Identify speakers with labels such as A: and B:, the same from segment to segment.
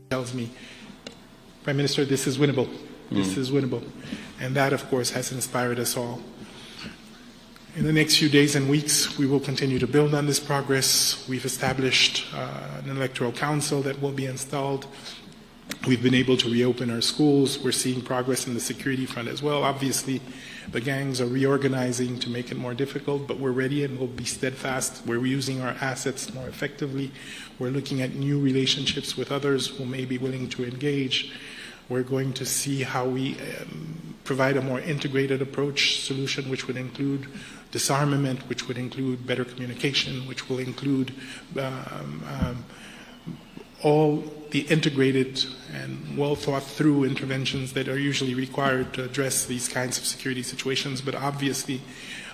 A: Tells me, Prime Minister, this is winnable. This is winnable. And that, of course, has inspired us all. In the next few days and weeks, we will continue to build on this progress. We've established an electoral council that will be installed. We've been able to reopen our schools. We're seeing progress in the security front as well. Obviously, the gangs are reorganizing to make it more difficult, but we're ready and we'll be steadfast. We're using our assets more effectively. We're looking at new relationships with others who may be willing to engage. We're going to see how we provide a more integrated approach solution, which would include disarmament, which would include better communication, which will include all the integrated and well thought through interventions that are usually required to address these kinds of security situations. But obviously,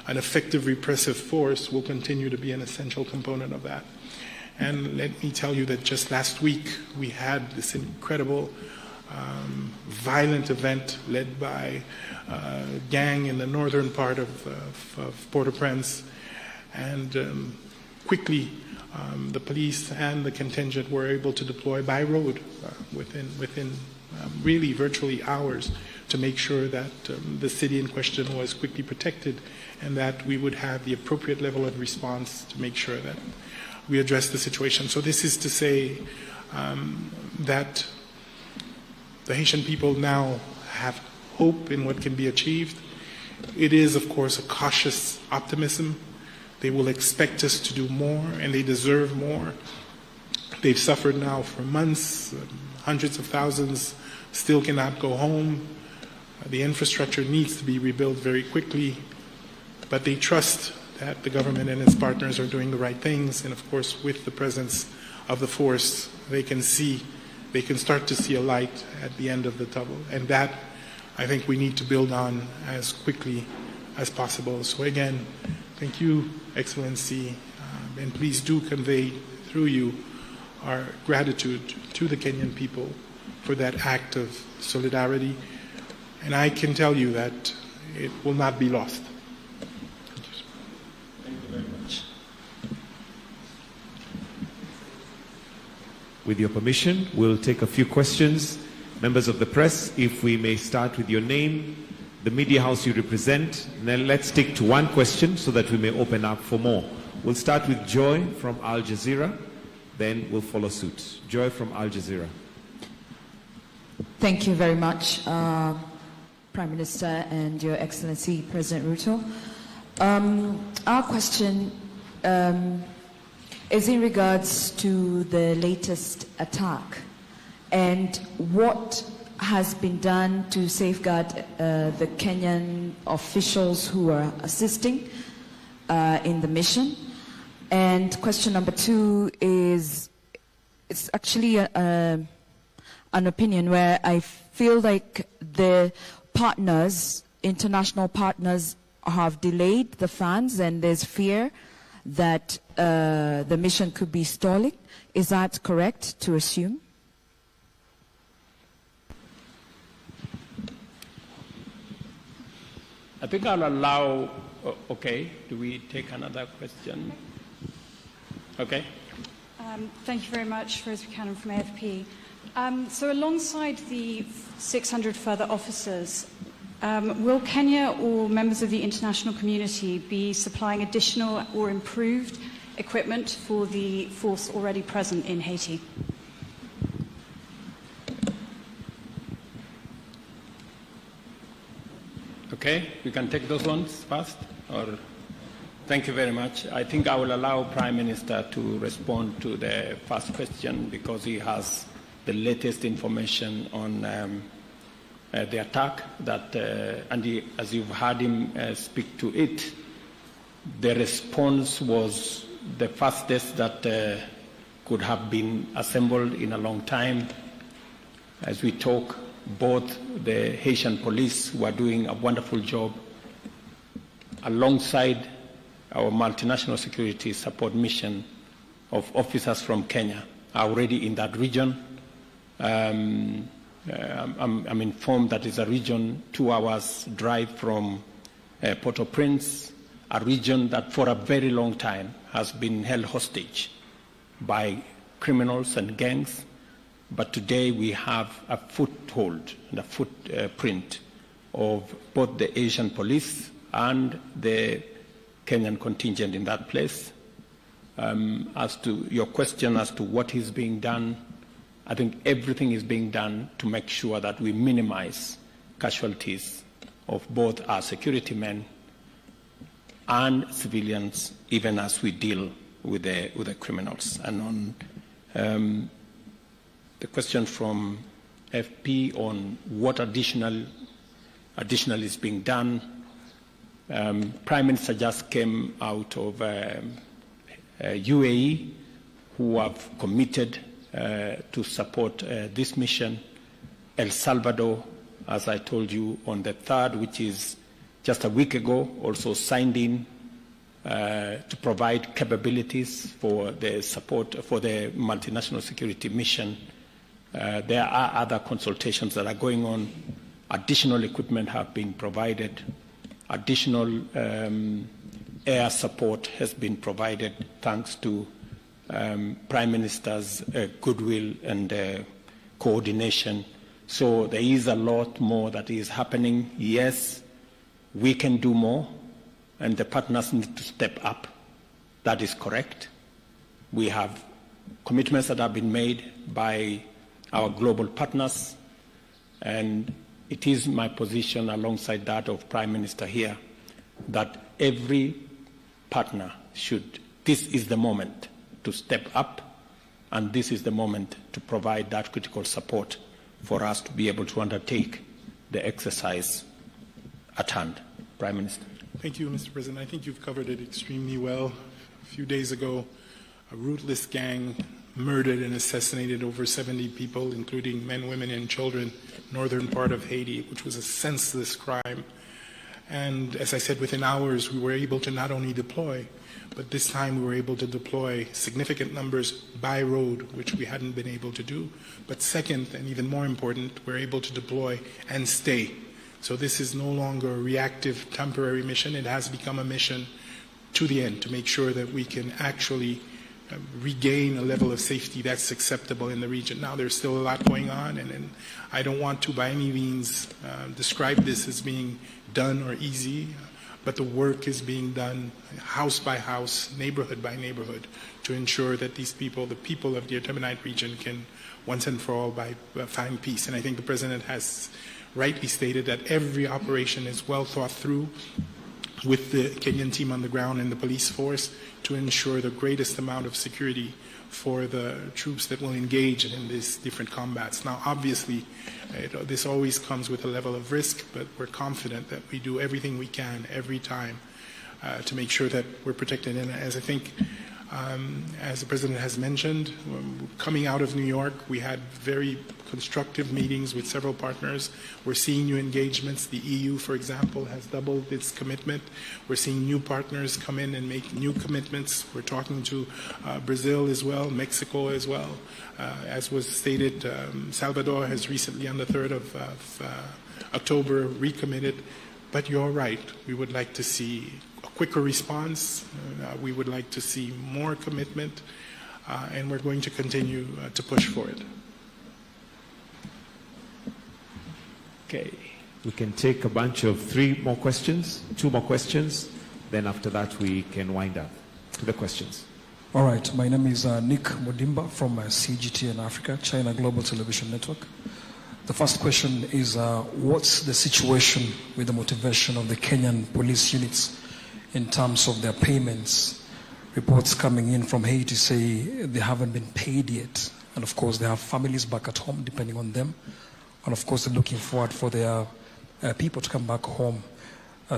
A: an effective repressive force will continue to be an essential component of that. And let me tell you that just last week we had this incredible violent event led by a gang in the northern part of Port-au-Prince, and quickly the police and the contingent were able to deploy by road within really virtually hours to make sure that the city in question was quickly protected and that we would have the appropriate level of response to make sure that we address the situation. So this is to say that the Haitian people now have hope in what can be achieved. It is, of course, a cautious optimism. They will expect us to do more, and they deserve more. They've suffered now for months. Hundreds of thousands still cannot go home. The infrastructure needs to be rebuilt very quickly, but they trust that the government and its partners are doing the right things, and of course, with the presence of the force, they can start to see a light at the end of the tunnel, and that I think we need to build on as quickly as possible. So again, thank you, Excellency, and please do convey through you our gratitude to the Kenyan people for that act of solidarity, and I can tell you that it will not be lost.
B: Thank you very much.
C: With your permission, we'll take a few questions. Members of the press, if we may start with your name, the media house you represent. Then let's stick to one question so that we may open up for more. We'll start with Joy from Al Jazeera, then we'll follow suit. Joy from Al Jazeera.
D: Thank you very much, Prime Minister and Your Excellency President Ruto. Our question is in regards to the latest attack and what has been done to safeguard the Kenyan officials who are assisting in the mission. And question number two is, it's actually an opinion where I feel like the partners, international partners, have delayed the funds and there's fear that the mission could be stalling. Is that correct to assume?
B: I think I'll allow, okay, do we take another question? Okay.
E: Thank you very much, Rose Buchanan from AFP. So alongside the 600 further officers, will Kenya or members of the international community be supplying additional or improved equipment for the force already present in Haiti?
B: Okay, we can take those ones first, or thank you very much. I think I will allow Prime Minister to respond to the first question because he has the latest information on the attack that, and as you've heard him speak to it, the response was the fastest that could have been assembled in a long time. As we talk, both the Haitian police, who are doing a wonderful job, alongside our multinational security support mission of officers from Kenya, are already in that region. I'm informed that it's a region 2 hours drive from Port-au-Prince, a region that for a very long time has been held hostage by criminals and gangs, but today we have a foothold and a footprint of both the Asian police and the Kenyan contingent in that place. As to your question as to what is being done, I think everything is being done to make sure that we minimize casualties of both our security men and civilians, even as we deal with the criminals. And on the question from FP on what additional is being done, Prime Minister just came out of UAE, who have committed to support this mission. El Salvador, as I told you, on the 3rd, which is just a week ago, also signed in to provide capabilities for the support for the multinational security mission. There are other consultations that are going on. Additional equipment have been provided. Additional air support has been provided thanks to Prime Minister's goodwill and coordination. So there is a lot more that is happening. Yes, we can do more, and the partners need to step up. That is correct. We have commitments that have been made by our global partners, and it is my position, alongside that of Prime Minister here, that every partner should, this is the moment to step up, and this is the moment to provide that critical support for us to be able to undertake the exercise at hand. Prime Minister.
A: Thank you, Mr. President. I think you've covered it extremely well. A few days ago, a ruthless gang murdered and assassinated over 70 people, including men, women, and children, northern part of Haiti, which was a senseless crime. And as I said, within hours, we were able to not only deploy, but this time we were able to deploy significant numbers by road, which we hadn't been able to do. But second, and even more important, we're able to deploy and stay. So this is no longer a reactive, temporary mission. It has become a mission to the end, to make sure that we can actually regain a level of safety that's acceptable in the region. Now, there's still a lot going on, and I don't want to by any means describe this as being done or easy, but the work is being done house by house, neighborhood by neighborhood, to ensure that these people, the people of the Artemonite region, can once and for all find peace. And I think the President has rightly stated that every operation is well thought through with the Kenyan team on the ground and the police force to ensure the greatest amount of security for the troops that will engage in these different combats. Now, obviously, this always comes with a level of risk, but we're confident that we do everything we can every time to make sure that we're protected. And as I think, as the President has mentioned, coming out of New York, we had very constructive meetings with several partners. We're seeing new engagements. The EU, for example, has doubled its commitment. We're seeing new partners come in and make new commitments. We're talking to Brazil as well, Mexico as well. As was stated, Salvador has recently, on the 3rd of October, recommitted. But you're right. We would like to see a quicker response. We would like to see more commitment. And we're going to continue to push for it.
C: Okay. We can take a bunch of 2 more questions, then after that we can wind up to the questions.
F: All right, my name is Nick Modimba from CGT in Africa, China Global Television Network. The first question is, what's the situation with the motivation of the Kenyan police units in terms of their payments? Reports coming in from Haiti say they haven't been paid yet. And of course, they have families back at home, depending on them. And of course, they're looking forward for their people to come back home.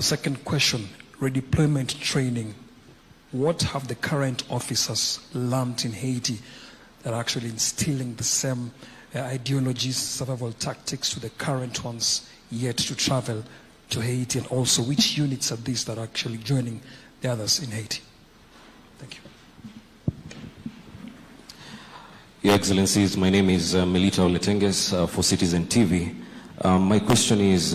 F: Second question, redeployment training. What have the current officers learned in Haiti that are actually instilling the same ideologies, survival tactics to the current ones yet to travel to Haiti? And also, which units are these that are actually joining the others in Haiti? Thank you.
G: Your Excellencies, my name is Melita Oletenges for Citizen TV. My question is,